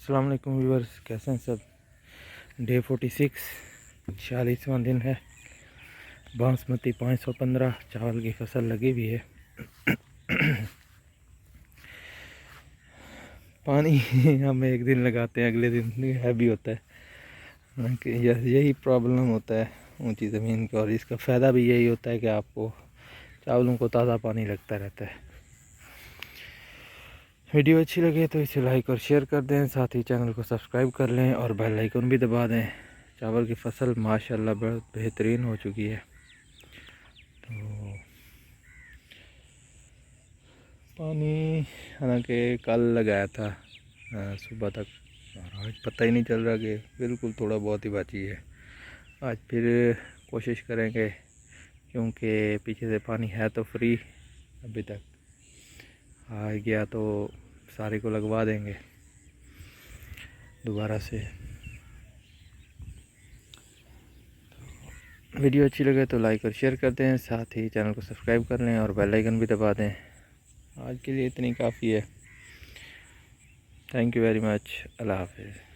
अस्सलाम वालेकुम व्यूअर्स, कैसे हैं सब। डे 46 40वां दिन है। बासमती 515 चावल की फसल लगी हुई है। पानी हम एक दिन लगाते हैं, अगले दिन हैवी होता है कि यही प्रॉब्लम होता है ऊंची ज़मीन का। और इसका फ़ायदा भी यही होता है कि आपको चावलों को ताज़ा पानी लगता रहता है। वीडियो अच्छी लगे तो इसे लाइक और शेयर कर दें, साथ ही चैनल को सब्सक्राइब कर लें और बेल आइकन भी दबा दें। चावल की फसल माशाल्लाह बहुत बेहतरीन हो चुकी है। तो पानी हालांकि कल लगाया था सुबह तक, और आज पता ही नहीं चल रहा कि बिल्कुल थोड़ा बहुत ही बाकी है। आज फिर कोशिश करेंगे, क्योंकि पीछे से पानी है तो फ्री, अभी तक आ गया तो सारे को लगवा देंगे दोबारा से। वीडियो अच्छी लगे तो लाइक और शेयर कर दें, साथ ही चैनल को सब्सक्राइब कर लें और बेल आइकन भी दबा दें। आज के लिए इतनी काफ़ी है। Thank you very much. अल्लाह हाफिज़।